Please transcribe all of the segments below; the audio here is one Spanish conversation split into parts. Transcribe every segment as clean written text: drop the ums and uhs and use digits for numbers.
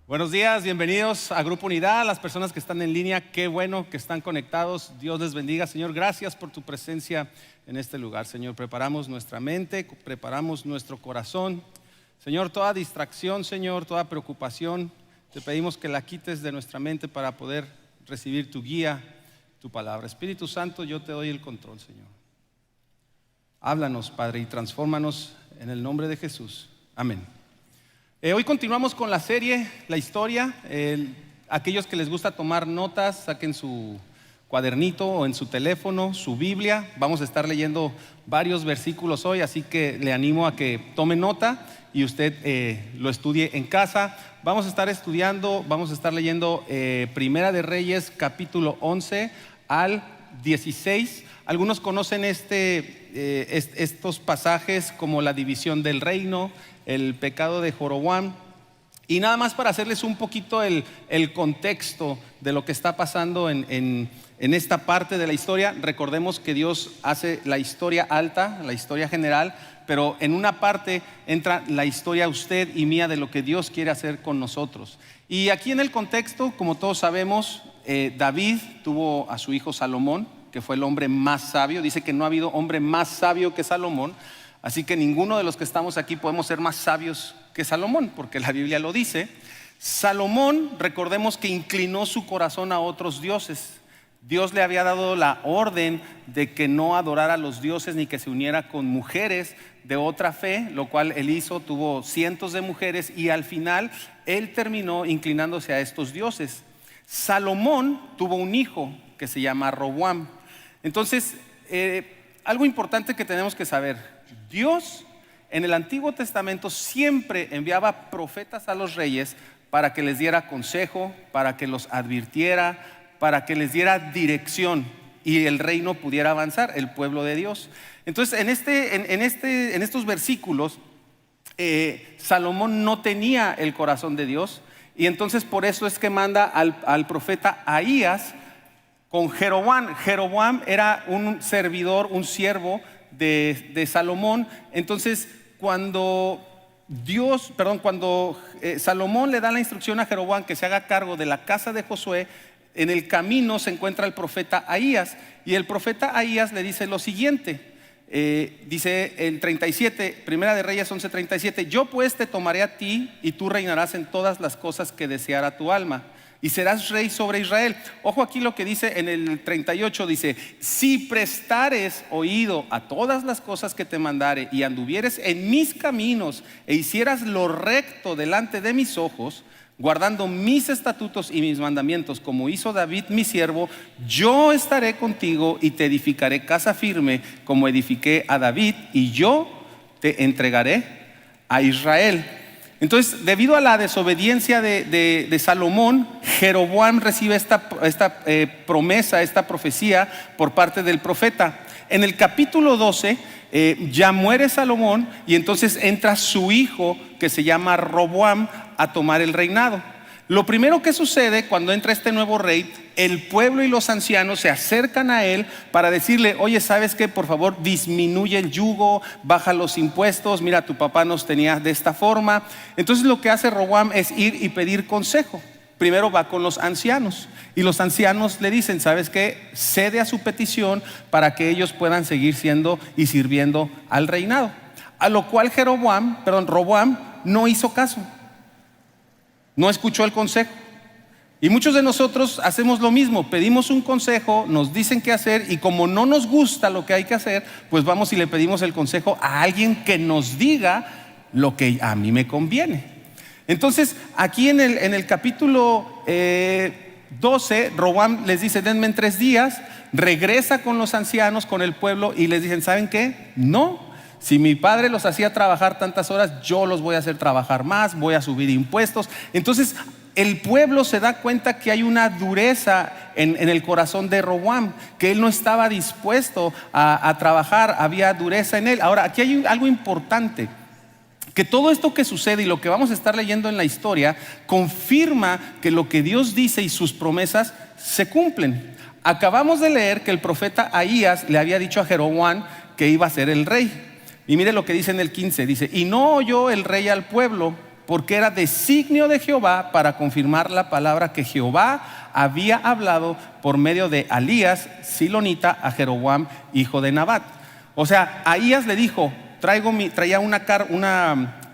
Buenos días, bienvenidos a Grupo Unidad, las personas que están en línea, qué bueno que están conectados, Dios les bendiga. Señor, gracias por tu presencia en este lugar. Señor, preparamos nuestra mente, preparamos nuestro corazón. Señor, toda distracción, Señor, toda preocupación, te pedimos que la quites de nuestra mente para poder recibir tu guía, tu palabra. Espíritu Santo, yo te doy el control, Señor. Háblanos, Padre, y transfórmanos en el nombre de Jesús. Amén. Hoy continuamos con la serie, la historia. Aquellos que les gusta tomar notas, saquen su cuadernito o en su teléfono, su Biblia. Vamos a estar leyendo varios versículos hoy, así que le animo a que tome nota y usted lo estudie en casa. Vamos a estar leyendo Primera de Reyes, capítulo 11 al 16. Algunos conocen estos pasajes como la división del reino, el pecado de Jeroboam. Y nada más para hacerles un poquito el contexto de lo que está pasando en esta parte de la historia. Recordemos que Dios hace la historia alta, la historia general, pero en una parte entra la historia usted y mía de lo que Dios quiere hacer con nosotros. Y aquí en el contexto, como todos sabemos, David tuvo a su hijo Salomón, que fue el hombre más sabio. Dice que no ha habido hombre más sabio que Salomón. Así que ninguno de los que estamos aquí podemos ser más sabios que Salomón, porque la Biblia lo dice. Salomón, recordemos que inclinó su corazón a otros dioses. Dios le había dado la orden de que no adorara a los dioses ni que se uniera con mujeres de otra fe, lo cual él hizo, tuvo cientos de mujeres y al final él terminó inclinándose a estos dioses. Salomón tuvo un hijo que se llama Roboam. Entonces, algo importante que tenemos que saber: Dios en el Antiguo Testamento siempre enviaba profetas a los reyes para que les diera consejo, para que los advirtiera, para que les diera dirección y el reino pudiera avanzar, el pueblo de Dios. Entonces en estos versículos Salomón no tenía el corazón de Dios, y entonces por eso es que manda al profeta Ahías con Jeroboam. Jeroboam era un servidor, un siervo de Salomón. Entonces cuando Salomón le da la instrucción a Jeroboam que se haga cargo de la casa de Josué, en el camino se encuentra el profeta Ahías, y el profeta Ahías le dice lo siguiente. Dice el 37, Primera de Reyes 11:37: yo pues te tomaré a ti y tú reinarás en todas las cosas que deseara tu alma, y serás rey sobre Israel. Ojo aquí lo que dice en el 38, dice: si prestares oído a todas las cosas que te mandare y anduvieres en mis caminos e hicieras lo recto delante de mis ojos, guardando mis estatutos y mis mandamientos, como hizo David mi siervo, yo estaré contigo y te edificaré casa firme como edifiqué a David, y yo te entregaré a Israel. Entonces, debido a la desobediencia de Salomón, Jeroboam recibe esta promesa, esta profecía por parte del profeta. En el capítulo 12 ya muere Salomón, y entonces entra su hijo que se llama Roboam a tomar el reinado. Lo primero que sucede cuando entra este nuevo rey, el pueblo y los ancianos se acercan a él para decirle: oye, ¿sabes qué? Por favor, disminuye el yugo, baja los impuestos, mira, tu papá nos tenía de esta forma. Entonces lo que hace Roboam es ir y pedir consejo. Primero va con los ancianos, y los ancianos le dicen: ¿sabes qué? Cede a su petición para que ellos puedan seguir siendo y sirviendo al reinado. A lo cual Roboam no hizo caso, no escuchó el consejo. Y muchos de nosotros hacemos lo mismo: pedimos un consejo, nos dicen qué hacer, y como no nos gusta lo que hay que hacer, pues vamos y le pedimos el consejo a alguien que nos diga lo que a mí me conviene. Entonces aquí en el capítulo 12, Roboam les dice: denme en 3 días. Regresa con los ancianos, con el pueblo, y les dicen: ¿saben qué? No, si mi padre los hacía trabajar tantas horas, yo los voy a hacer trabajar más, voy a subir impuestos. Entonces el pueblo se da cuenta que hay una dureza en el corazón de Roboam, que él no estaba dispuesto a trabajar, había dureza en él. Ahora, aquí hay algo importante: que todo esto que sucede y lo que vamos a estar leyendo en la historia confirma que lo que Dios dice y sus promesas se cumplen. Acabamos de leer que el profeta Ahías le había dicho a Jeroboam que iba a ser el rey. Y mire lo que dice en el 15, dice: y no oyó el rey al pueblo, porque era designio de Jehová para confirmar la palabra que Jehová había hablado por medio de Ahías, silonita, a Jeroboam, hijo de Nabat. O sea, Ahías le dijo, traía una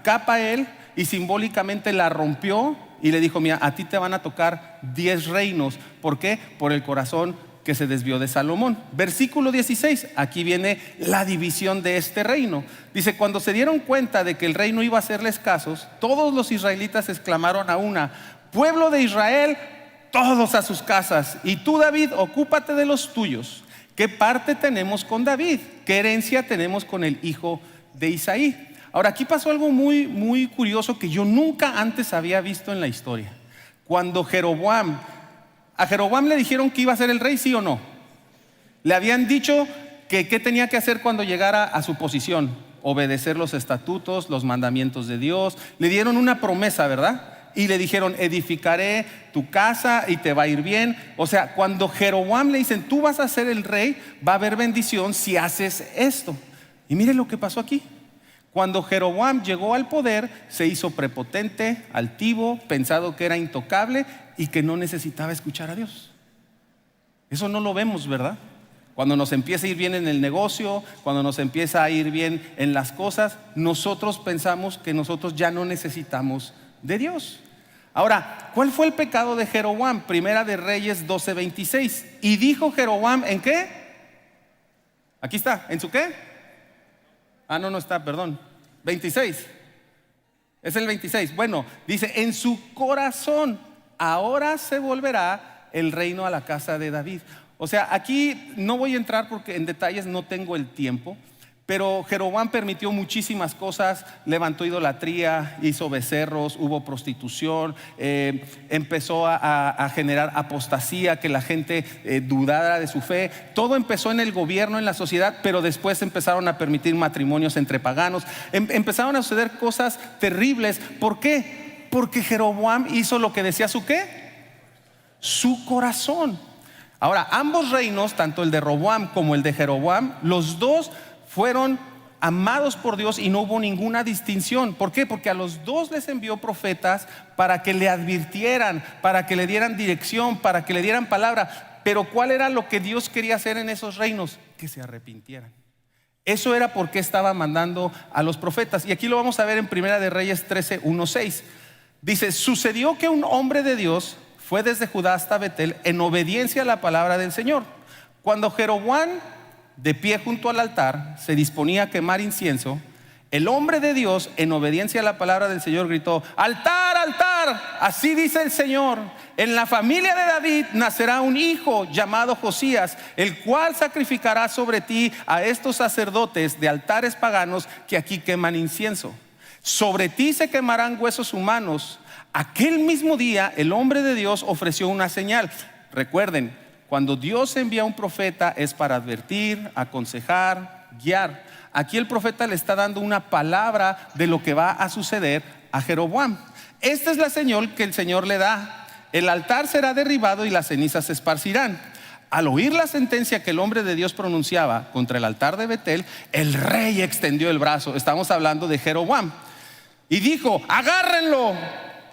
capa a él y simbólicamente la rompió y le dijo, mira, a ti te van a tocar 10 reinos. ¿Por qué? Por el corazón que se desvió de Salomón. Versículo 16, aquí viene la división de este reino. Dice, cuando se dieron cuenta de que el reino iba a hacerles casos, todos los israelitas exclamaron a una, pueblo de Israel, todos a sus casas, y tú, David, ocúpate de los tuyos. ¿Qué parte tenemos con David? ¿Qué herencia tenemos con el hijo de Isaí? Ahora, aquí pasó algo muy, muy curioso que yo nunca antes había visto en la historia. Cuando a Jeroboam le dijeron que iba a ser el rey, ¿sí o no? Le habían dicho que qué tenía que hacer cuando llegara a su posición, obedecer los estatutos, los mandamientos de Dios. Le dieron una promesa, ¿verdad? Y le dijeron, edificaré tu casa y te va a ir bien. O sea, cuando Jeroboam le dicen, tú vas a ser el rey, va a haber bendición si haces esto. Y mire lo que pasó aquí. Cuando Jeroboam llegó al poder, se hizo prepotente, altivo, pensado que era intocable y que no necesitaba escuchar a Dios. Eso no lo vemos, ¿verdad? Cuando nos empieza a ir bien en el negocio, cuando nos empieza a ir bien en las cosas, nosotros pensamos que nosotros ya no necesitamos de Dios. Ahora, ¿cuál fue el pecado de Jeroboam? Primera de Reyes 12:26. Y dijo Jeroboam, ¿en qué? Aquí está, ¿en su qué? No está, perdón. 26. Es el 26. Bueno, dice, en su corazón ahora se volverá el reino a la casa de David. O sea, aquí no voy a entrar porque en detalles no tengo el tiempo, pero Jeroboam permitió muchísimas cosas, levantó idolatría, hizo becerros, hubo prostitución, empezó a generar apostasía, que la gente dudara de su fe. Todo empezó en el gobierno, en la sociedad, pero después empezaron a permitir matrimonios entre paganos. Empezaron a suceder cosas terribles. ¿Por qué? Porque Jeroboam hizo lo que decía su ¿qué? Su corazón. Ahora, ambos reinos, tanto el de Roboam como el de Jeroboam, los dos fueron amados por Dios y no hubo ninguna distinción. ¿Por qué? Porque a los dos les envió profetas para que le advirtieran, para que le dieran dirección, para que le dieran palabra. Pero ¿cuál era lo que Dios quería hacer en esos reinos? Que se arrepintieran. Eso era porque estaba mandando a los profetas. Y aquí lo vamos a ver en Primera de Reyes 13:1-6. Dice, sucedió que un hombre de Dios fue desde Judá hasta Betel en obediencia a la palabra del Señor. Cuando Jeroboam, de pie junto al altar, se disponía a quemar incienso, el hombre de Dios, en obediencia a la palabra del Señor, gritó, altar, altar, así dice el Señor, en la familia de David nacerá un hijo llamado Josías, el cual sacrificará sobre ti a estos sacerdotes de altares paganos que aquí queman incienso. Sobre ti se quemarán huesos humanos. Aquel mismo día el hombre de Dios ofreció una señal. Recuerden, cuando Dios envía a un profeta es para advertir, aconsejar, guiar. Aquí el profeta le está dando una palabra de lo que va a suceder a Jeroboam. Esta es la señal que el Señor le da. El altar será derribado y las cenizas se esparcirán. Al oír la sentencia que el hombre de Dios pronunciaba contra el altar de Betel, el rey extendió el brazo. Estamos hablando de Jeroboam. Y dijo, agárrenlo.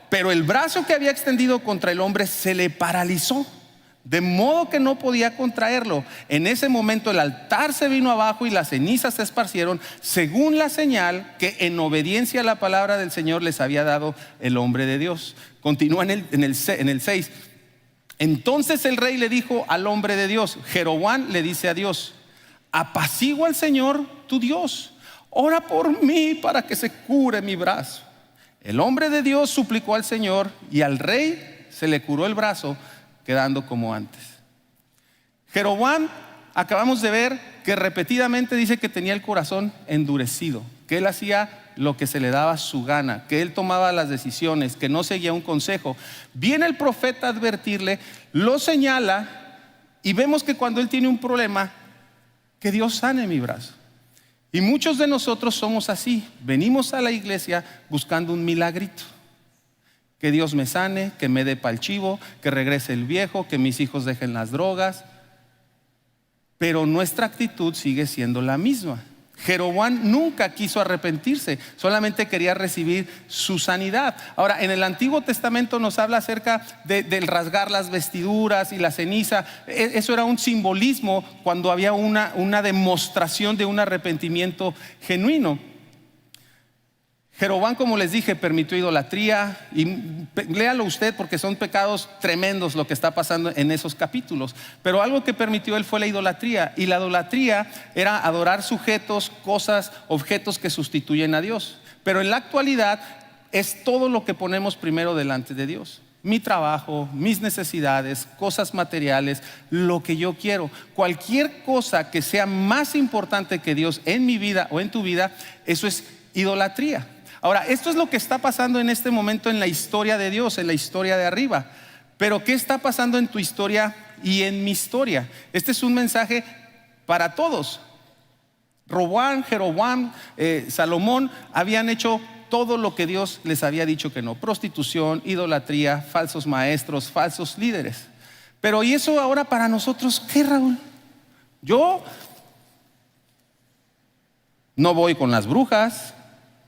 Pero el brazo que había extendido contra el hombre se le paralizó, de modo que no podía contraerlo. En ese momento el altar se vino abajo y las cenizas se esparcieron, según la señal que en obediencia a la palabra del Señor les había dado el hombre de Dios. Continúa en el 6. Entonces el rey le dijo al hombre de Dios, Jeroboam le dice a Dios, apacigua al Señor tu Dios, ora por mí para que se cure mi brazo. El hombre de Dios suplicó al Señor y al rey se le curó el brazo, quedando como antes. Jeroboam, acabamos de ver que repetidamente dice que tenía el corazón endurecido, que él hacía lo que se le daba su gana, que él tomaba las decisiones, que no seguía un consejo. Viene el profeta a advertirle, lo señala y vemos que cuando él tiene un problema, que Dios sane mi brazo. Y muchos de nosotros somos así, venimos a la iglesia buscando un milagrito. Que Dios me sane, que me dé pa'l chivo, que regrese el viejo, que mis hijos dejen las drogas. Pero nuestra actitud sigue siendo la misma. Jeroboam nunca quiso arrepentirse, solamente quería recibir su sanidad. Ahora, en el Antiguo Testamento nos habla acerca del rasgar las vestiduras y la ceniza. Eso era un simbolismo cuando había una demostración de un arrepentimiento genuino. Jeroboam, como les dije, permitió idolatría, y léalo usted porque son pecados tremendos lo que está pasando en esos capítulos. Pero algo que permitió él fue la idolatría, y la idolatría era adorar sujetos, cosas, objetos que sustituyen a Dios. Pero en la actualidad es todo lo que ponemos primero delante de Dios. Mi trabajo, mis necesidades, cosas materiales, lo que yo quiero. Cualquier cosa que sea más importante que Dios en mi vida o en tu vida, eso es idolatría. Ahora, esto es lo que está pasando en este momento en la historia de Dios, en la historia de arriba. Pero ¿qué está pasando en tu historia y en mi historia? Este es un mensaje para todos. Roboam, Jeroboam, Salomón habían hecho todo lo que Dios les había dicho que no: prostitución, idolatría, falsos maestros, falsos líderes. Pero ¿y eso ahora para nosotros qué, Raúl? Yo no voy con las brujas,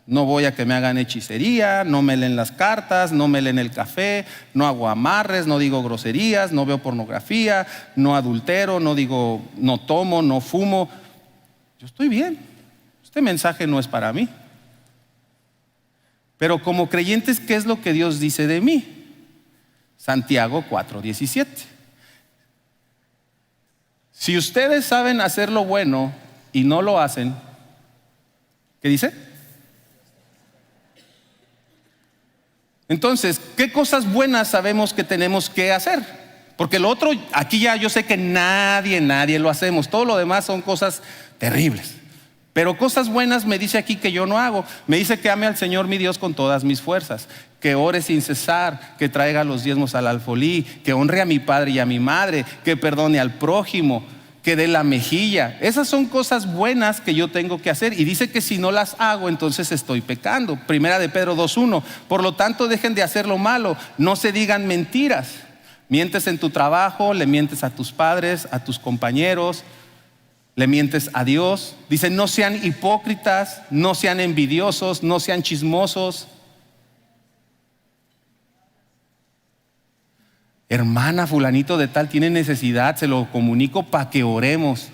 no voy a que me hagan hechicería, no me leen las cartas, no me leen el café, no hago amarres, no digo groserías, no veo pornografía, no adultero, no tomo, no fumo. Yo estoy bien. Este mensaje no es para mí. Pero como creyentes, ¿qué es lo que Dios dice de mí? Santiago 4:17. Si ustedes saben hacer lo bueno y no lo hacen, ¿qué dice? Entonces, ¿qué cosas buenas sabemos que tenemos que hacer? Porque lo otro, aquí ya yo sé que nadie lo hacemos. Todo lo demás son cosas terribles. Pero cosas buenas me dice aquí que yo no hago. Me dice que ame al Señor mi Dios con todas mis fuerzas, que ore sin cesar, que traiga los diezmos al alfolí, que honre a mi padre y a mi madre, que perdone al prójimo, que dé la mejilla. Esas son cosas buenas que yo tengo que hacer, y dice que si no las hago, entonces estoy pecando. Primera de Pedro 2:1. Por lo tanto, dejen de hacer lo malo, no se digan mentiras. Mientes en tu trabajo, le mientes a tus padres, a tus compañeros, le mientes a Dios. Dice: no sean hipócritas, no sean envidiosos, no sean chismosos. Hermana, fulanito de tal tiene necesidad, se lo comunico para que oremos.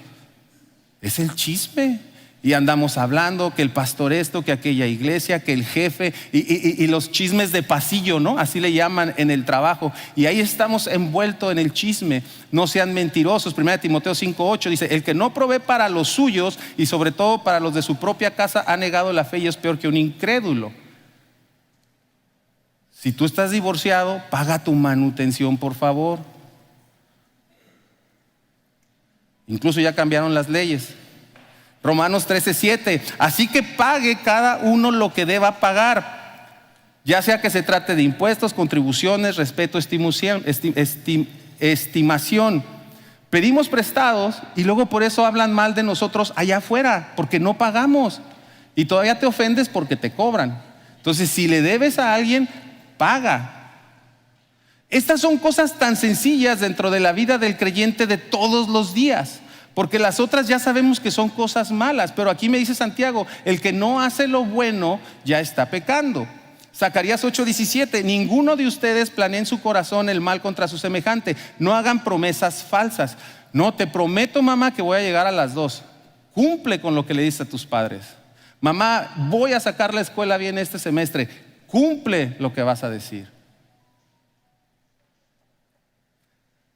Es el chisme. Y andamos hablando que el pastor esto, que aquella iglesia, que el jefe, y los chismes de pasillo, ¿no? Así le llaman en el trabajo. Y ahí estamos envueltos en el chisme. No sean mentirosos. 1 Timoteo 5:8 dice: el que no provee para los suyos, y sobre todo para los de su propia casa, ha negado la fe y es peor que un incrédulo. Si tú estás divorciado, paga tu manutención, por favor. Incluso ya cambiaron las leyes. Romanos 13:7. Así que pague cada uno lo que deba pagar, ya sea que se trate de impuestos, contribuciones, respeto, estimación. Pedimos prestados y luego por eso hablan mal de nosotros allá afuera, porque no pagamos. Y todavía te ofendes porque te cobran. Entonces, si le debes a alguien, paga. Estas son cosas tan sencillas dentro de la vida del creyente de todos los días, porque las otras ya sabemos que son cosas malas. Pero aquí me dice Santiago: el que no hace lo bueno ya está pecando. Zacarías 8:17. Ninguno de ustedes planee en su corazón el mal contra su semejante. No hagan promesas falsas. No, te prometo, mamá, que voy a llegar a las 2. Cumple con lo que le dices a tus padres. Mamá, voy a sacar la escuela bien este semestre. Cumple lo que vas a decir.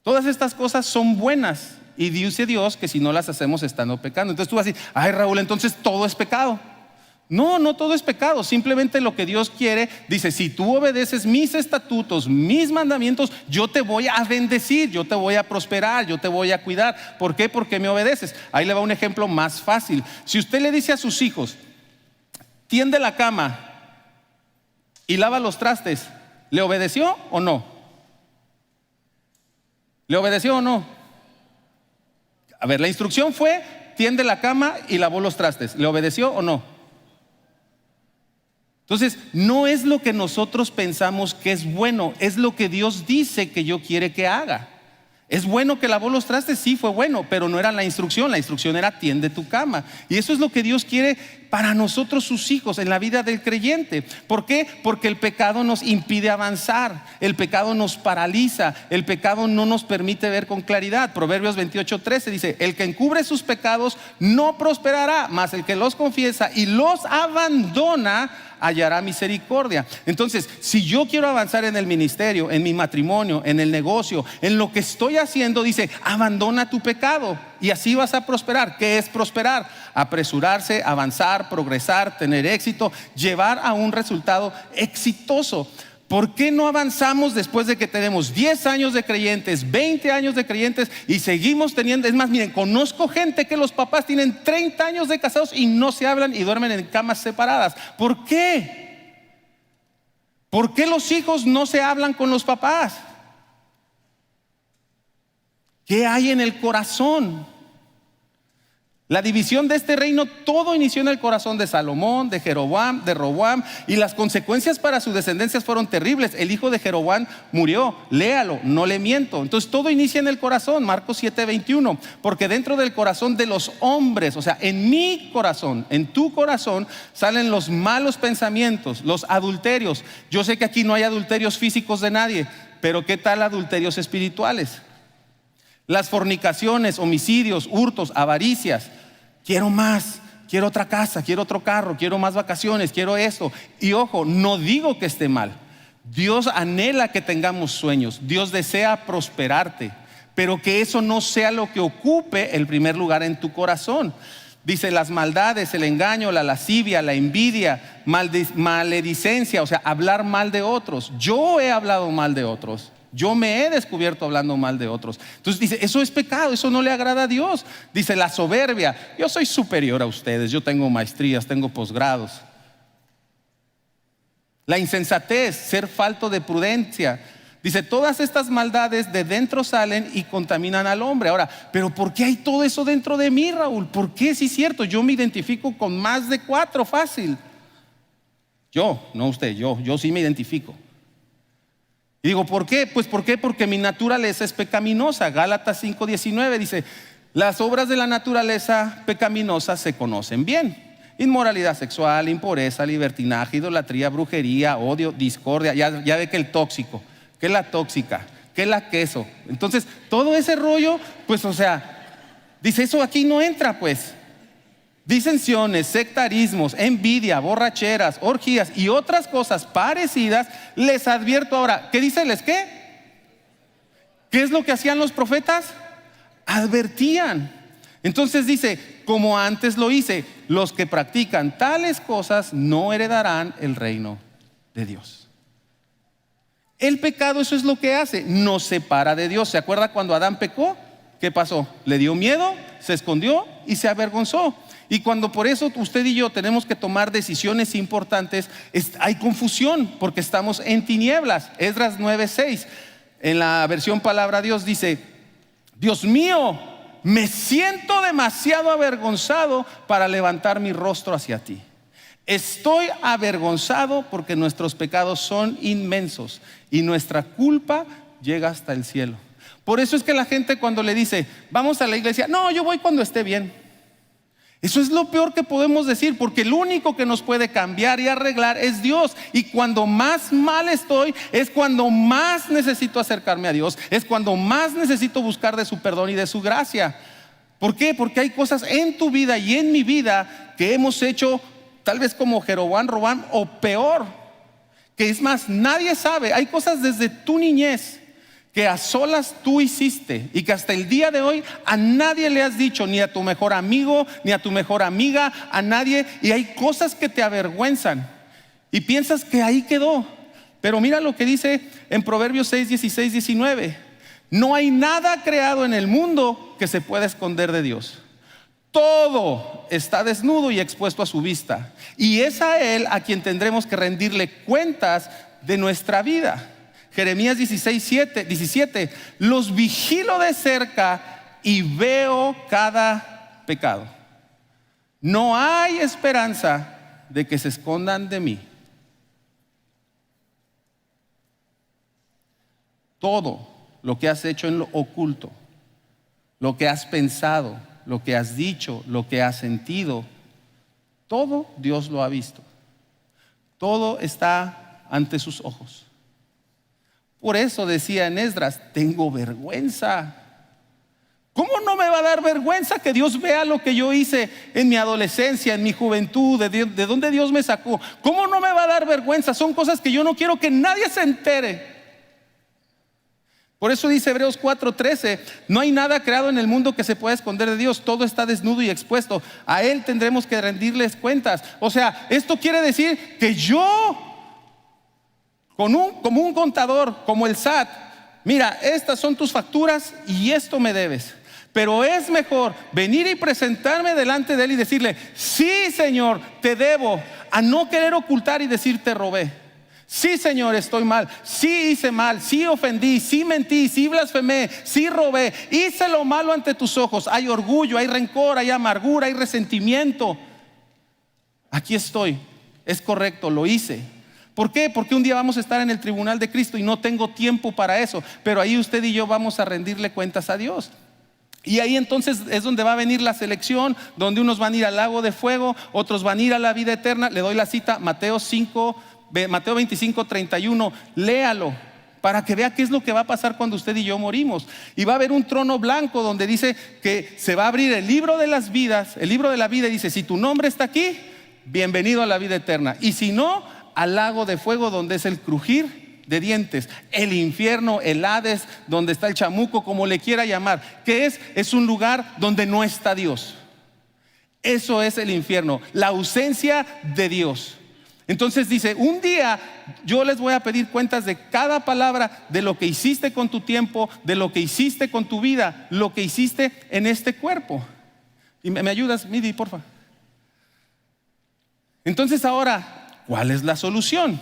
Todas estas cosas son buenas, y dice Dios que si no las hacemos estando pecando. Entonces tú vas a decir: ay, Raúl, entonces todo es pecado. No, no todo es pecado. Simplemente lo que Dios quiere, dice: si tú obedeces mis estatutos, mis mandamientos, yo te voy a bendecir, yo te voy a prosperar, yo te voy a cuidar. ¿Por qué? Porque me obedeces. Ahí le va un ejemplo más fácil. Si usted le dice a sus hijos: tiende la cama y lava los trastes, ¿le obedeció o no? ¿Le obedeció o no? A ver, la instrucción fue: tiende la cama y lavó los trastes. ¿Le obedeció o no? Entonces, no es lo que nosotros pensamos que es bueno, es lo que Dios dice que yo quiere que haga. Es bueno que lavó los trastes, sí fue bueno, pero no era la instrucción era tiende tu cama. Y eso es lo que Dios quiere para nosotros sus hijos en la vida del creyente. ¿Por qué? Porque el pecado nos impide avanzar, el pecado nos paraliza, el pecado no nos permite ver con claridad. Proverbios 28:13 dice: el que encubre sus pecados no prosperará, mas el que los confiesa y los abandona hallará misericordia. Entonces, si yo quiero avanzar en el ministerio, en mi matrimonio, en el negocio, en lo que estoy haciendo, dice: abandona tu pecado y así vas a prosperar. ¿Qué es prosperar? Apresurarse, avanzar, progresar, tener éxito, llevar a un resultado exitoso. ¿Por qué no avanzamos después de que tenemos 10 años de creyentes, 20 años de creyentes y seguimos teniendo? Es más, miren, conozco gente que los papás tienen 30 años de casados y no se hablan y duermen en camas separadas. ¿Por qué? ¿Por qué los hijos no se hablan con los papás? ¿Qué hay en el corazón? La división de este reino, todo inició en el corazón de Salomón, de Jeroboam, de Roboam, y las consecuencias para sus descendencias fueron terribles. El hijo de Jeroboam murió, léalo, no le miento. Entonces todo inicia en el corazón, Marcos 7:21, porque dentro del corazón de los hombres, o sea, en mi corazón, en tu corazón, salen los malos pensamientos, los adulterios. Yo sé que aquí no hay adulterios físicos de nadie, pero ¿qué tal adulterios espirituales? Las fornicaciones, homicidios, hurtos, avaricias. Quiero más, quiero otra casa, quiero otro carro, quiero más vacaciones, quiero esto. Y ojo, no digo que esté mal. Dios anhela que tengamos sueños, Dios desea prosperarte, pero que eso no sea lo que ocupe el primer lugar en tu corazón. Dice: las maldades, el engaño, la lascivia, la envidia, maledicencia, o sea, hablar mal de otros. Yo he hablado mal de otros. Yo me he descubierto hablando mal de otros. Entonces dice: eso es pecado, eso no le agrada a Dios. Dice: la soberbia, yo soy superior a ustedes, yo tengo maestrías, tengo posgrados. La insensatez, ser falto de prudencia. Dice: todas estas maldades de dentro salen y contaminan al hombre. Ahora, ¿pero por qué hay todo eso dentro de mí, Raúl? ¿Por qué? Sí, es cierto, yo me identifico con más de 4, fácil. Yo, no usted, yo sí me identifico. Y digo: ¿por qué? Pues ¿por qué? Porque mi naturaleza es pecaminosa. Gálatas 5:19 dice: las obras de la naturaleza pecaminosa se conocen bien: inmoralidad sexual, impureza, libertinaje, idolatría, brujería, odio, discordia. Ya ve que el tóxico, que la tóxica, que la queso. Entonces todo ese rollo, pues o sea, dice: eso aquí no entra pues. Disensiones, sectarismos, envidia, borracheras, orgías y otras cosas parecidas, les advierto ahora. ¿Qué dice? ¿Les qué? ¿Qué es lo que hacían los profetas? Advertían. Entonces dice: como antes lo hice, los que practican tales cosas no heredarán el reino de Dios. El pecado, eso es lo que hace, nos separa de Dios. ¿Se acuerda cuando Adán pecó? ¿Qué pasó? Le dio miedo, se escondió y se avergonzó. Y cuando por eso usted y yo tenemos que tomar decisiones importantes, hay confusión porque estamos en tinieblas. Esdras 9:6, en la versión Palabra Dios, dice: Dios mío, me siento demasiado avergonzado para levantar mi rostro hacia ti. Estoy avergonzado porque nuestros pecados son inmensos y nuestra culpa llega hasta el cielo. Por eso es que la gente, cuando le dice: vamos a la iglesia, no, yo voy cuando esté bien. Eso es lo peor que podemos decir, porque el único que nos puede cambiar y arreglar es Dios. Y cuando más mal estoy, es cuando más necesito acercarme a Dios, es cuando más necesito buscar de su perdón y de su gracia. ¿Por qué? Porque hay cosas en tu vida y en mi vida que hemos hecho tal vez como Jeroboam, Roboam, o peor, que es más, nadie sabe. Hay cosas desde tu niñez que a solas tú hiciste y que hasta el día de hoy a nadie le has dicho, ni a tu mejor amigo, ni a tu mejor amiga, a nadie. Y hay cosas que te avergüenzan y piensas que ahí quedó. Pero mira lo que dice en Proverbios 6:16-19: no hay nada creado en el mundo que se pueda esconder de Dios. Todo está desnudo y expuesto a su vista, y es a Él a quien tendremos que rendirle cuentas de nuestra vida. Jeremías 16:17, los vigilo de cerca y veo cada pecado. No hay esperanza de que se escondan de mí. Todo lo que has hecho en lo oculto, lo que has pensado, lo que has dicho, lo que has sentido, todo Dios lo ha visto. Todo está ante sus ojos. Por eso decía en Esdras, tengo vergüenza. ¿Cómo no me va a dar vergüenza que Dios vea lo que yo hice en mi adolescencia, en mi juventud, de dónde Dios me sacó? ¿Cómo no me va a dar vergüenza? Son cosas que yo no quiero que nadie se entere. Por eso dice Hebreos 4:13, no hay nada creado en el mundo que se pueda esconder de Dios, todo está desnudo y expuesto, a Él tendremos que rendirles cuentas. O sea, esto quiere decir que yo, como un contador, como el SAT, mira, estas son tus facturas y esto me debes. Pero es mejor venir y presentarme delante de Él y decirle, sí, Señor, te debo, a no querer ocultar y decir te robé. Sí, Señor, estoy mal, sí hice mal, sí ofendí, sí mentí, sí blasfemé, sí robé, hice lo malo ante tus ojos. Hay orgullo, hay rencor, hay amargura, hay resentimiento. Aquí estoy, es correcto, lo hice. ¿Por qué? Porque un día vamos a estar en el tribunal de Cristo y no tengo tiempo para eso. Pero ahí usted y yo vamos a rendirle cuentas a Dios. Y ahí entonces es donde va a venir la selección, donde unos van a ir al lago de fuego, otros van a ir a la vida eterna. Le doy la cita, Mateo 25:31, léalo para que vea qué es lo que va a pasar cuando usted y yo morimos. Y va a haber un trono blanco donde dice que se va a abrir el libro de las vidas, el libro de la vida, y dice, si tu nombre está aquí, bienvenido a la vida eterna. Y si no, al lago de fuego donde es el crujir de dientes, el infierno, el Hades, donde está el chamuco, como le quiera llamar. ¿Qué es? Es un lugar donde no está Dios. Eso es el infierno, la ausencia de Dios. Entonces dice, un día yo les voy a pedir cuentas de cada palabra, de lo que hiciste con tu tiempo, de lo que hiciste con tu vida, lo que hiciste en este cuerpo. Y me ayudas, Midi, porfa. Entonces ahora, ¿cuál es la solución?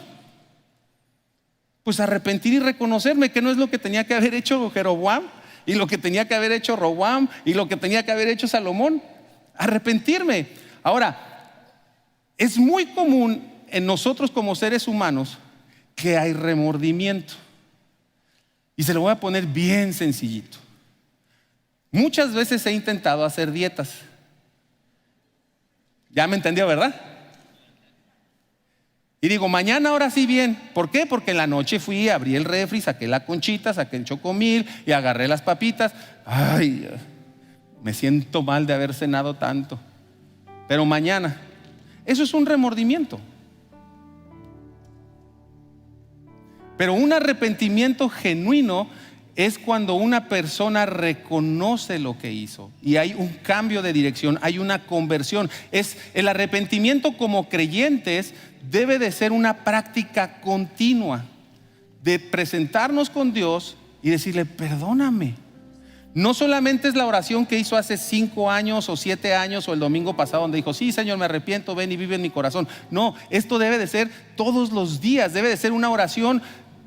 Pues arrepentir y reconocerme que no es lo que tenía que haber hecho Jeroboam, y lo que tenía que haber hecho Roboam, y lo que tenía que haber hecho Salomón. Arrepentirme. Ahora, es muy común en nosotros como seres humanos que hay remordimiento. Y se lo voy a poner bien sencillito. Muchas veces he intentado hacer dietas. Ya me entendió, ¿verdad? Y digo, mañana ahora sí bien. ¿Por qué? Porque en la noche fui, abrí el refri, saqué la conchita, saqué el chocomil y agarré las papitas. Ay, me siento mal de haber cenado tanto. Pero mañana, eso es un remordimiento. Pero un arrepentimiento genuino es cuando una persona reconoce lo que hizo y hay un cambio de dirección, hay una conversión. El arrepentimiento como creyentes debe de ser una práctica continua de presentarnos con Dios y decirle, perdóname. No solamente es la oración que hizo hace 5 años o 7 años o el domingo pasado donde dijo, sí, Señor, me arrepiento, ven y vive en mi corazón. No, esto debe de ser todos los días, debe de ser una oración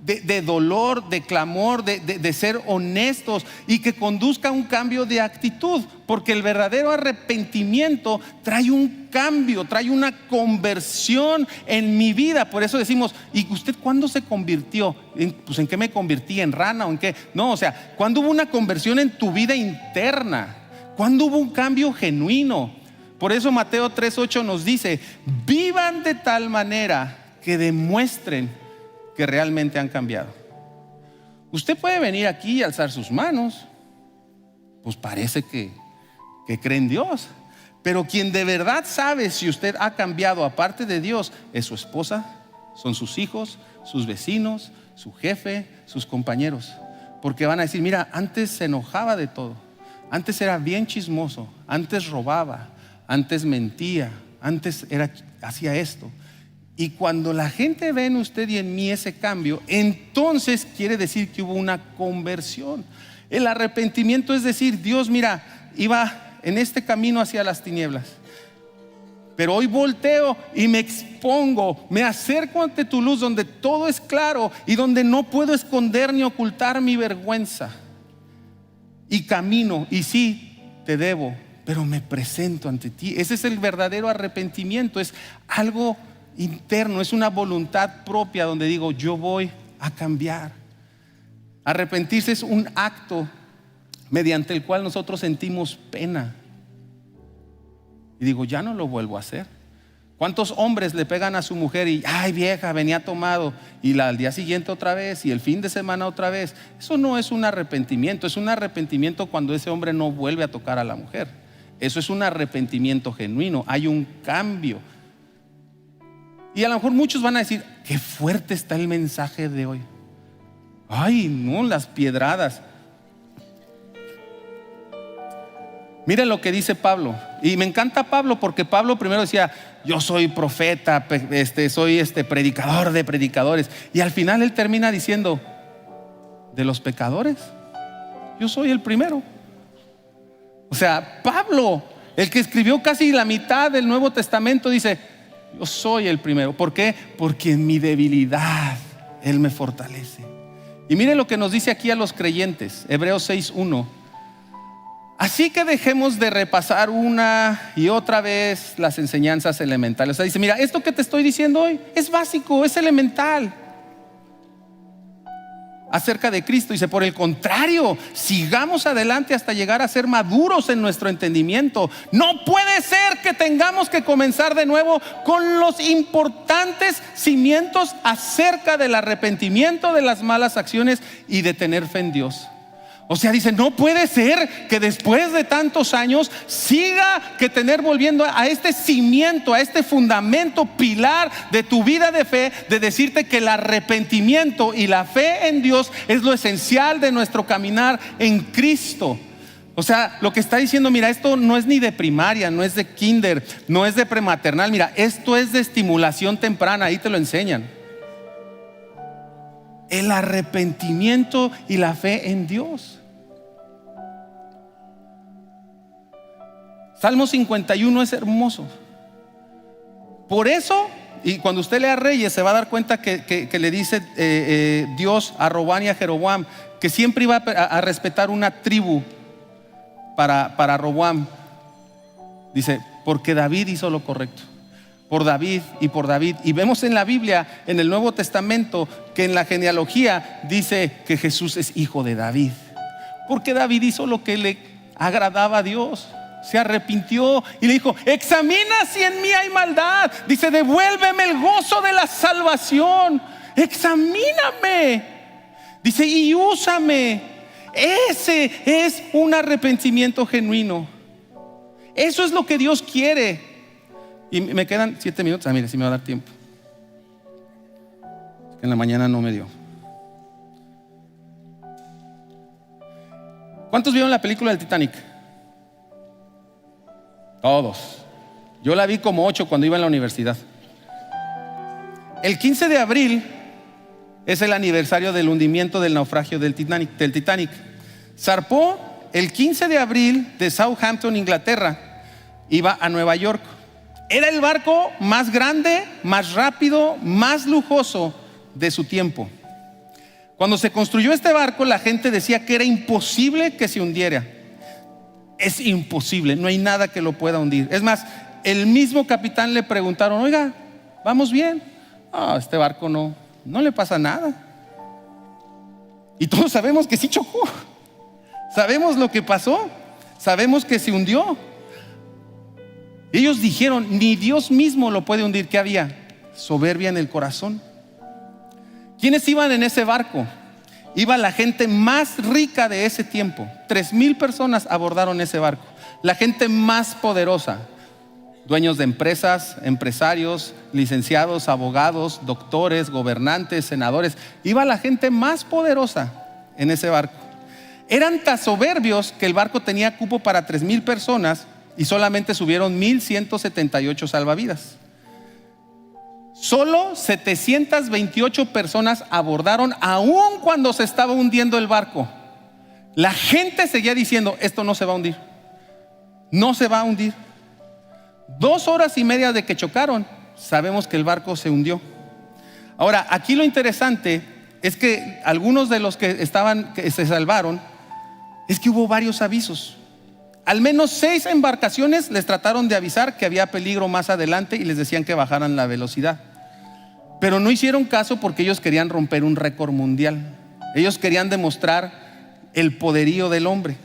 de dolor, de clamor, de ser honestos y que conduzca a un cambio de actitud, porque el verdadero arrepentimiento trae un cambio, trae una conversión en mi vida. Por eso decimos, ¿y usted cuándo se convirtió? Pues ¿en qué me convertí? ¿En rana o en qué? No, o sea, ¿cuándo hubo una conversión en tu vida interna? ¿Cuándo hubo un cambio genuino? Por eso Mateo 3:8 nos dice, vivan de tal manera que demuestren que realmente han cambiado. Usted puede venir aquí y alzar sus manos, pues parece que cree en Dios, pero quien de verdad sabe si usted ha cambiado aparte de Dios es su esposa, son sus hijos, sus vecinos, su jefe, sus compañeros, porque van a decir, mira, antes se enojaba de todo, antes era bien chismoso, antes robaba, antes mentía, antes hacía esto. Y cuando la gente ve en usted y en mí ese cambio, entonces quiere decir que hubo una conversión. El arrepentimiento es decir, Dios, mira, iba en este camino hacia las tinieblas, pero hoy volteo y me expongo, me acerco ante tu luz donde todo es claro y donde no puedo esconder ni ocultar mi vergüenza. Y camino, y sí, te debo, pero me presento ante ti. Ese es el verdadero arrepentimiento, es algo interno, es una voluntad propia donde digo, yo voy a cambiar. Arrepentirse es un acto mediante el cual nosotros sentimos pena. Y digo, ya no lo vuelvo a hacer. ¿Cuántos hombres le pegan a su mujer y, ay vieja, venía tomado, y al día siguiente otra vez, y el fin de semana otra vez? Eso no es un arrepentimiento. Es un arrepentimiento cuando ese hombre no vuelve a tocar a la mujer. Eso es un arrepentimiento genuino. Hay un cambio. Y a lo mejor muchos van a decir, qué fuerte está el mensaje de hoy. Ay, no, las piedradas. Miren lo que dice Pablo. Y me encanta Pablo, porque Pablo primero decía, yo soy profeta, soy predicador de predicadores. Y al final él termina diciendo, de los pecadores, yo soy el primero. O sea, Pablo, el que escribió casi la mitad del Nuevo Testamento, dice, yo soy el primero. ¿Por qué? Porque en mi debilidad Él me fortalece. Y miren lo que nos dice aquí a los creyentes, Hebreos 6:1. Así que dejemos de repasar una y otra vez las enseñanzas elementales. O sea, dice, mira, esto que te estoy diciendo hoy es básico, es elemental acerca de Cristo. Dice, por el contrario, sigamos adelante hasta llegar a ser maduros en nuestro entendimiento. No puede ser que tengamos que comenzar de nuevo con los importantes cimientos acerca del arrepentimiento de las malas acciones y de tener fe en Dios. O sea, dice, no puede ser que después de tantos años siga que tener volviendo a este cimiento, a este fundamento, pilar de tu vida de fe, de decirte que el arrepentimiento y la fe en Dios es lo esencial de nuestro caminar en Cristo. O sea, lo que está diciendo, mira, esto no es ni de primaria, no es de kinder, no es de prematernal. Mira, esto es de estimulación temprana, ahí te lo enseñan. El arrepentimiento y la fe en Dios. Salmo 51 es hermoso. Por eso, y cuando usted lea Reyes se va a dar cuenta que le dice Dios a Roboam y a Jeroboam que siempre iba a respetar una tribu para Roboam. Dice, porque David hizo lo correcto. Por David y por David. Y vemos en la Biblia, en el Nuevo Testamento, que en la genealogía dice que Jesús es hijo de David, porque David hizo lo que le agradaba a Dios. Se arrepintió y le dijo, examina si en mí hay maldad. Dice, devuélveme el gozo de la salvación. Examíname. Dice, y úsame. Ese es un arrepentimiento genuino. Eso es lo que Dios quiere. Y me quedan 7 minutos. Mire, si me va a dar tiempo. Es que en la mañana no me dio. ¿Cuántos vieron la película del Titanic? Todos. Yo la vi como 8 cuando iba en la universidad. El 15 de abril es el aniversario del hundimiento del naufragio del Titanic. Zarpó el 15 de abril de Southampton, Inglaterra. Iba a Nueva York. Era el barco más grande, más rápido, más lujoso de su tiempo. Cuando se construyó este barco, la gente decía que era imposible que se hundiera. Es imposible, no hay nada que lo pueda hundir. Es más, el mismo capitán le preguntaron, oiga, ¿vamos bien? Este barco no le pasa nada. Y todos sabemos que sí chocó. Sabemos lo que pasó. Sabemos que se hundió. Ellos dijeron, ni Dios mismo lo puede hundir. ¿Qué había? Soberbia en el corazón. ¿Quiénes iban en ese barco? Iba la gente más rica de ese tiempo. 3,000 personas abordaron ese barco. La gente más poderosa. Dueños de empresas, empresarios, licenciados, abogados, doctores, gobernantes, senadores. Iba la gente más poderosa en ese barco. Eran tan soberbios que el barco tenía cupo para 3,000 personas y solamente subieron 1,178 salvavidas. Solo 728 personas abordaron aún cuando se estaba hundiendo el barco. La gente seguía diciendo, esto no se va a hundir. No se va a hundir. 2 horas y media de que chocaron, sabemos que el barco se hundió. Ahora, aquí lo interesante es que algunos de los que se salvaron, es que hubo varios avisos. Al menos 6 embarcaciones les trataron de avisar que había peligro más adelante y les decían que bajaran la velocidad. Pero no hicieron caso porque ellos querían romper un récord mundial. Ellos querían demostrar el poderío del hombre.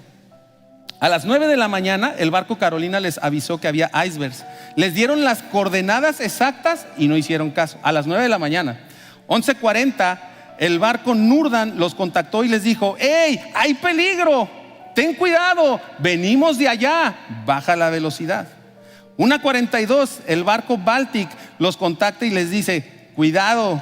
A las 9 de la mañana el barco Carolina les avisó que había icebergs. Les dieron las coordenadas exactas y no hicieron caso. A las 9 de la mañana, 11:40, el barco Nurdan los contactó y les dijo: ¡Hey, hay peligro! Ten cuidado, venimos de allá, baja la velocidad. 1:42, el barco Baltic los contacta y les dice: cuidado.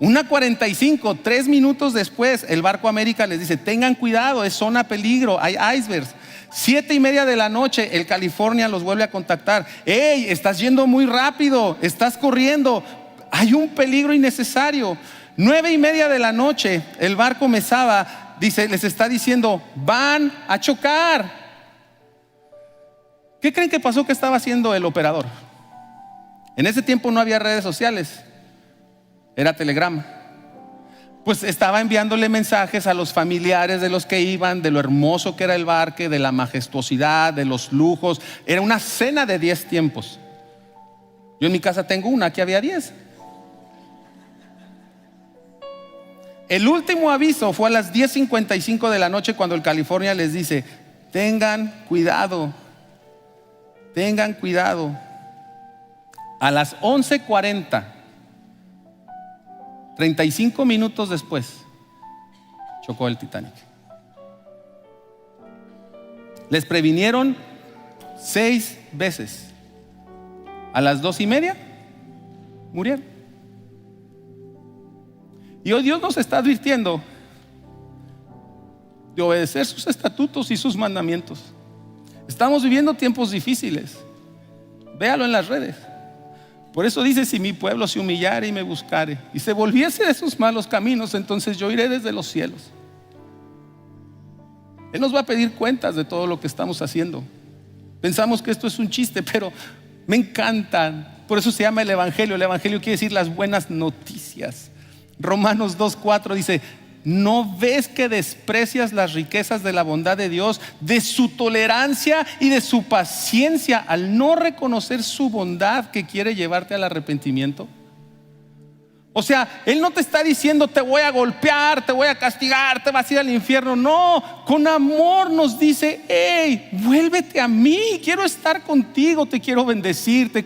1:45, 3 minutos después, el barco América les dice: tengan cuidado, es zona peligro, hay icebergs. 7:30 de la noche, el California los vuelve a contactar: hey, estás yendo muy rápido, estás corriendo, hay un peligro innecesario. 9:30 de la noche, el barco Mesaba les está diciendo: van a chocar. ¿Qué creen que pasó que estaba haciendo el operador? En ese tiempo no había redes sociales, era telegrama. Pues estaba enviándole mensajes a los familiares de los que iban, de lo hermoso que era el barco, de la majestuosidad, de los lujos. Era una cena de 10 tiempos. Yo en mi casa tengo una, aquí había 10. El último aviso fue a las 10:55 de la noche, cuando el California les dice: tengan cuidado, tengan cuidado. A las 11:40, 35 minutos después, chocó el Titanic. Les previnieron 6 veces. A las 2:30 murieron. Y hoy Dios nos está advirtiendo de obedecer sus estatutos y sus mandamientos. Estamos viviendo tiempos difíciles. Véalo en las redes. Por eso dice: si mi pueblo se humillare y me buscare y se volviese de sus malos caminos, entonces yo iré desde los cielos. Él nos va a pedir cuentas de todo lo que estamos haciendo. Pensamos que esto es un chiste, pero me encanta. Por eso se llama el Evangelio. El Evangelio quiere decir las buenas noticias. Romanos 2:4 dice: ¿no ves que desprecias las riquezas de la bondad de Dios, de su tolerancia y de su paciencia, al no reconocer su bondad que quiere llevarte al arrepentimiento? O sea, Él no te está diciendo: te voy a golpear, te voy a castigar, te vas a ir al infierno. No, con amor nos dice: hey, vuélvete a mí, quiero estar contigo, te quiero bendecir, te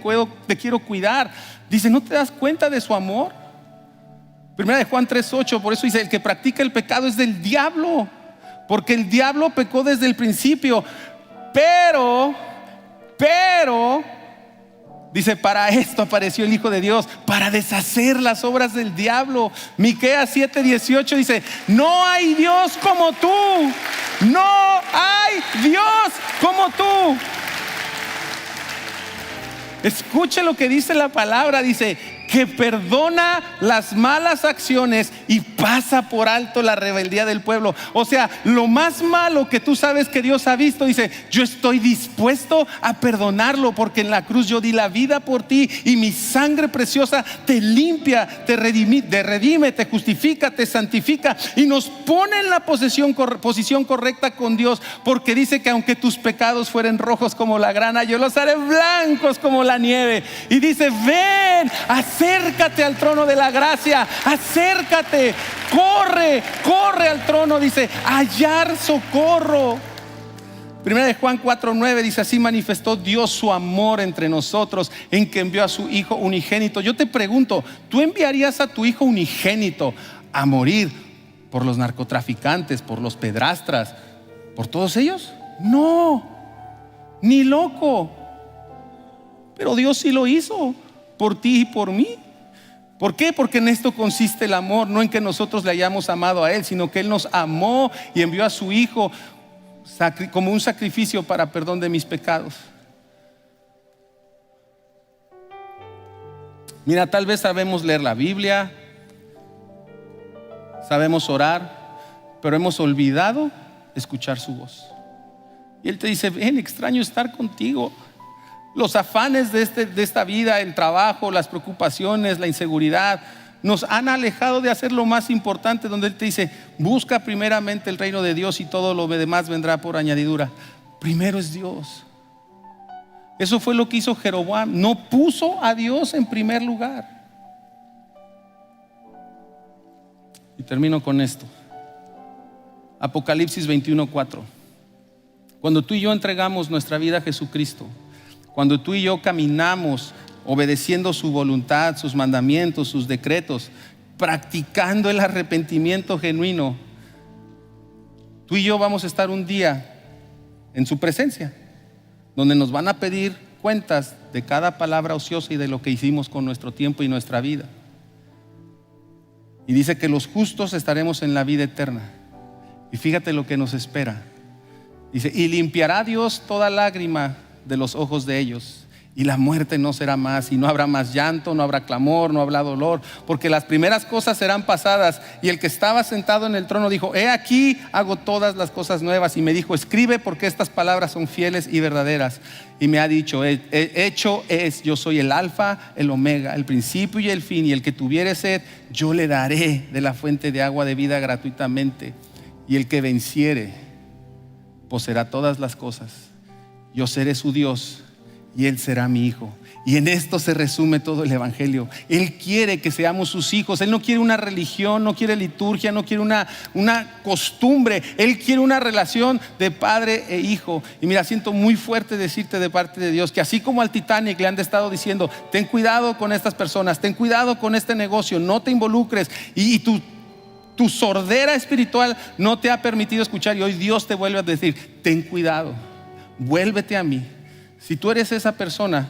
quiero cuidar. Dice: ¿no te das cuenta de su amor? Primera de Juan 3:8, por eso dice: el que practica el pecado es del diablo, porque el diablo pecó desde el principio. Pero dice: para esto apareció el Hijo de Dios, para deshacer las obras del diablo. Miqueas 7:18 dice: no hay Dios como tú, no hay Dios como tú. Escuche lo que dice la palabra. Dice que perdona las malas acciones y pasa por alto la rebeldía del pueblo. O sea, lo más malo que tú sabes que Dios ha visto, dice: yo estoy dispuesto a perdonarlo, porque en la cruz yo di la vida por ti y mi sangre preciosa te limpia, te redime, te justifica, te santifica y nos pone en la posición correcta con Dios, porque dice que aunque tus pecados fueren rojos como la grana, yo los haré blancos como la nieve. Y dice: ven, acércate al trono de la gracia, acércate, corre al trono. Dice: hallar socorro. Primera de Juan 4:9 dice: así manifestó Dios su amor entre nosotros, en que envió a su Hijo unigénito. Yo te pregunto: ¿tú enviarías a tu Hijo unigénito a morir por los narcotraficantes, por los pedrastras, por todos ellos? No, ni loco. Pero Dios sí lo hizo por ti y por mí. ¿Por qué? Porque en esto consiste el amor, no en que nosotros le hayamos amado a Él, sino que Él nos amó y envió a su Hijo como un sacrificio para perdón de mis pecados. Mira, tal vez sabemos leer la Biblia, sabemos orar, pero hemos olvidado escuchar su voz. Y Él te dice: ven, extraño estar contigo. Los afanes de esta vida, el trabajo, las preocupaciones, la inseguridad, nos han alejado de hacer lo más importante, donde Él te dice: busca primeramente el reino de Dios y todo lo demás vendrá por añadidura. Primero es Dios. Eso fue lo que hizo Jeroboam. No puso a Dios en primer lugar. Y termino con esto. Apocalipsis 21:4. Cuando tú y yo entregamos nuestra vida a Jesucristo, cuando tú y yo caminamos obedeciendo su voluntad, sus mandamientos, sus decretos, practicando el arrepentimiento genuino, tú y yo vamos a estar un día en su presencia, donde nos van a pedir cuentas de cada palabra ociosa y de lo que hicimos con nuestro tiempo y nuestra vida. Y dice que los justos estaremos en la vida eterna. Y fíjate lo que nos espera. Dice, y limpiará Dios toda lágrima de los ojos de ellos, y la muerte no será más, y no habrá más llanto, no habrá clamor, no habrá dolor, porque las primeras cosas serán pasadas. Y el que estaba sentado en el trono dijo, he aquí hago todas las cosas nuevas. Y me dijo, escribe, porque estas palabras son fieles y verdaderas. Y me ha dicho, hecho es, yo soy el alfa, el omega, el principio y el fin, y el que tuviere sed, yo le daré de la fuente de agua de vida gratuitamente. Y el que venciere poseerá todas las cosas. Yo seré su Dios y él será mi hijo. Y en esto se resume todo el evangelio. Él quiere que seamos sus hijos. Él no quiere una religión, no quiere liturgia, no quiere una costumbre. Él quiere una relación de padre e hijo. Y mira, siento muy fuerte decirte de parte de Dios que así como al Titanic le han estado diciendo, ten cuidado con estas personas, ten cuidado con este negocio, no te involucres, y tu sordera espiritual no te ha permitido escuchar, y hoy Dios te vuelve a decir, ten cuidado, vuélvete a mí. Si tú eres esa persona,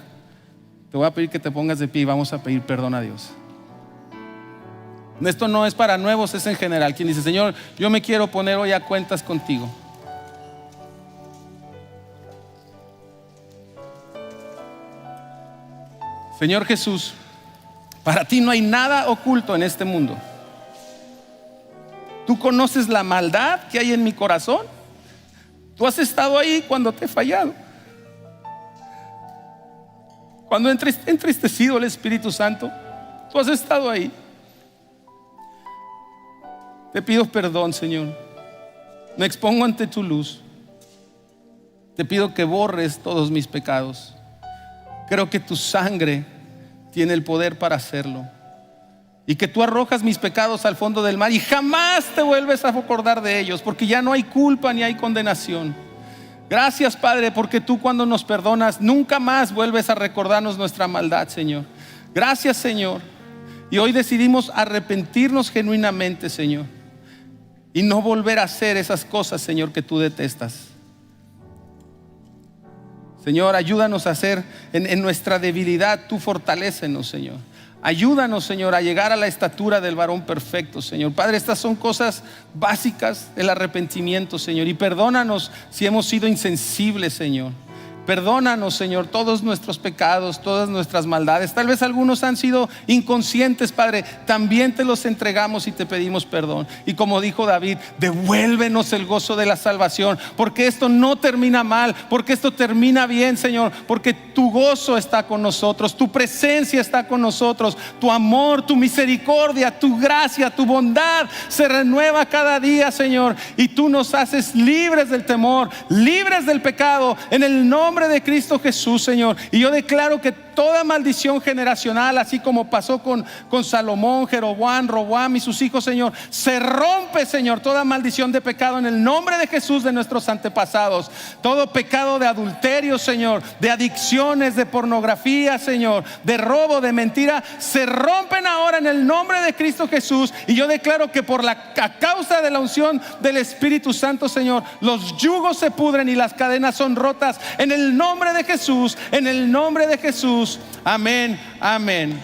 te voy a pedir que te pongas de pie y vamos a pedir perdón a Dios. Esto no es para nuevos, es en general. Quien dice, Señor, yo me quiero poner hoy a cuentas contigo. Señor Jesús, para ti no hay nada oculto en este mundo. Tú conoces la maldad que hay en mi corazón. Tú has estado ahí cuando te he fallado, cuando he entristecido el Espíritu Santo. Tú has estado ahí. Te pido perdón, Señor. Me expongo ante tu luz. Te pido que borres todos mis pecados. Creo que tu sangre tiene el poder para hacerlo, y que tú arrojas mis pecados al fondo del mar y jamás te vuelves a acordar de ellos, porque ya no hay culpa ni hay condenación. Gracias, Padre, porque tú cuando nos perdonas nunca más vuelves a recordarnos nuestra maldad, Señor. Gracias, Señor. Y hoy decidimos arrepentirnos genuinamente, Señor, y no volver a hacer esas cosas, Señor, que tú detestas. Señor, ayúdanos a hacer en nuestra debilidad, tú fortalécenos, Señor. Ayúdanos, Señor, a llegar a la estatura del varón perfecto, Señor. Padre, estas son cosas básicas del arrepentimiento, Señor. Y perdónanos si hemos sido insensibles, Señor. Perdónanos, Señor, todos nuestros pecados, todas nuestras maldades. Tal vez algunos han sido inconscientes, Padre. También te los entregamos y te pedimos perdón. Y como dijo David, devuélvenos el gozo de la salvación, porque esto no termina mal, porque esto termina bien, Señor, porque tu gozo está con nosotros, tu presencia está con nosotros, tu amor, tu misericordia, tu gracia, tu bondad se renueva cada día, Señor. Y tú nos haces libres del temor, libres del pecado, en el nombre de Cristo Jesús, Señor. Y yo declaro que toda maldición generacional, así como pasó con Salomón, Jeroboam, Roboam y sus hijos, Señor, se rompe, Señor, toda maldición de pecado en el nombre de Jesús de nuestros antepasados. Todo pecado de adulterio, Señor, de adicciones, de pornografía, Señor, de robo, de mentira, se rompen ahora en el nombre de Cristo Jesús. Y yo declaro que a causa de la unción del Espíritu Santo, Señor, los yugos se pudren y las cadenas son rotas en el nombre de Jesús, en el nombre de Jesús. Amén, amén.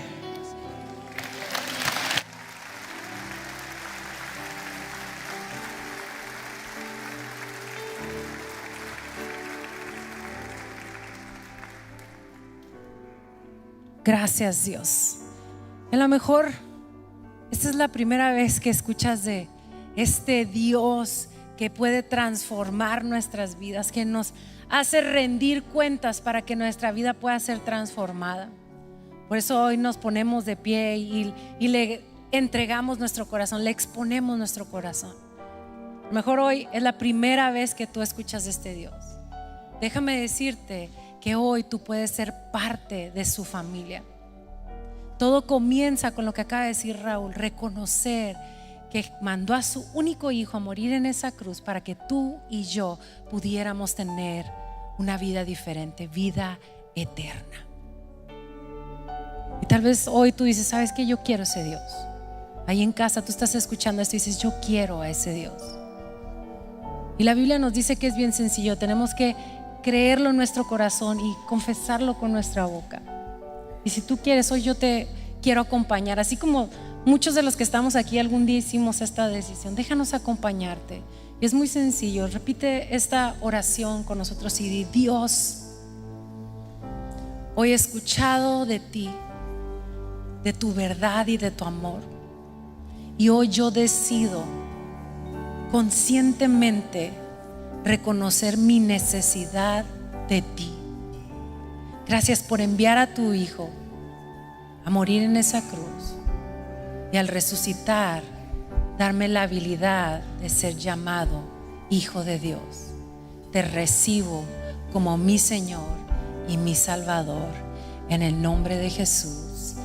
Gracias, Dios. A lo mejor esta es la primera vez que escuchas de este Dios que puede transformar nuestras vidas, que nos hace rendir cuentas para que nuestra vida pueda ser transformada. Por eso hoy nos ponemos de pie y le entregamos nuestro corazón, le exponemos nuestro corazón. A lo mejor hoy es la primera vez que tú escuchas de este Dios. Déjame decirte que hoy tú puedes ser parte de su familia. Todo comienza con lo que acaba de decir Raúl, reconocer que mandó a su único hijo a morir en esa cruz para que tú y yo pudiéramos tener una vida diferente, vida eterna. Y tal vez hoy tú dices, ¿sabes qué? Yo quiero ese Dios. Ahí en casa tú estás escuchando esto y dices, yo quiero a ese Dios. Y la Biblia nos dice que es bien sencillo. Tenemos que creerlo en nuestro corazón y confesarlo con nuestra boca. Y si tú quieres, hoy yo te quiero acompañar. Así como muchos de los que estamos aquí algún día hicimos esta decisión, déjanos acompañarte. Y es muy sencillo. Repite esta oración con nosotros y di: Dios, hoy he escuchado de ti, de tu verdad y de tu amor. Y hoy yo decido conscientemente reconocer mi necesidad de ti. Gracias por enviar a tu Hijo a morir en esa cruz y al resucitar darme la habilidad de ser llamado Hijo de Dios. Te recibo como mi Señor y mi Salvador en el nombre de Jesús.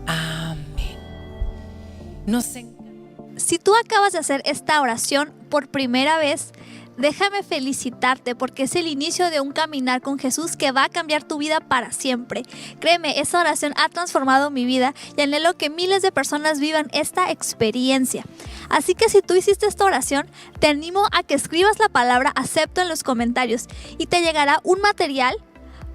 Amén. Si tú acabas de hacer esta oración por primera vez, déjame felicitarte porque es el inicio de un caminar con Jesús que va a cambiar tu vida para siempre. Créeme, esa oración ha transformado mi vida y anhelo que miles de personas vivan esta experiencia. Así que si tú hiciste esta oración, te animo a que escribas la palabra acepto en los comentarios y te llegará un material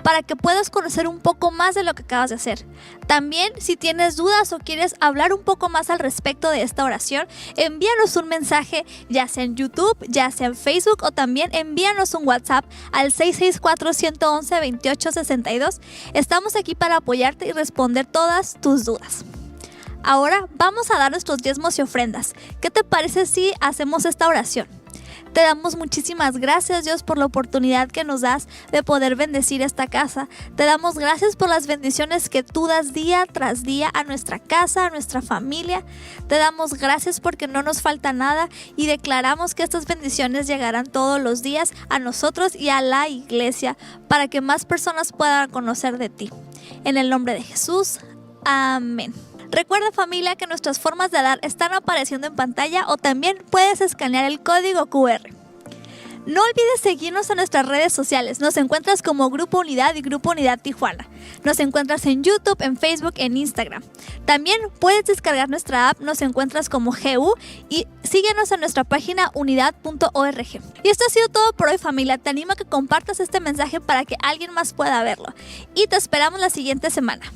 para que puedas conocer un poco más de lo que acabas de hacer. También, si tienes dudas o quieres hablar un poco más al respecto de esta oración, envíanos un mensaje, ya sea en YouTube, ya sea en Facebook, o también envíanos un WhatsApp al 664-111-2862. Estamos aquí para apoyarte y responder todas tus dudas. Ahora vamos a dar nuestros diezmos y ofrendas. ¿Qué te parece si hacemos esta oración? Te damos muchísimas gracias, Dios, por la oportunidad que nos das de poder bendecir esta casa. Te damos gracias por las bendiciones que tú das día tras día a nuestra casa, a nuestra familia. Te damos gracias porque no nos falta nada y declaramos que estas bendiciones llegarán todos los días a nosotros y a la iglesia para que más personas puedan conocer de ti. En el nombre de Jesús, amén. Recuerda, familia, que nuestras formas de dar están apareciendo en pantalla o también puedes escanear el código QR. No olvides seguirnos en nuestras redes sociales. Nos encuentras como Grupo Unidad y Grupo Unidad Tijuana. Nos encuentras en YouTube, en Facebook, en Instagram. También puedes descargar nuestra app. Nos encuentras como GU y síguenos en nuestra página unidad.org. Y esto ha sido todo por hoy, familia. Te animo a que compartas este mensaje para que alguien más pueda verlo. Y te esperamos la siguiente semana.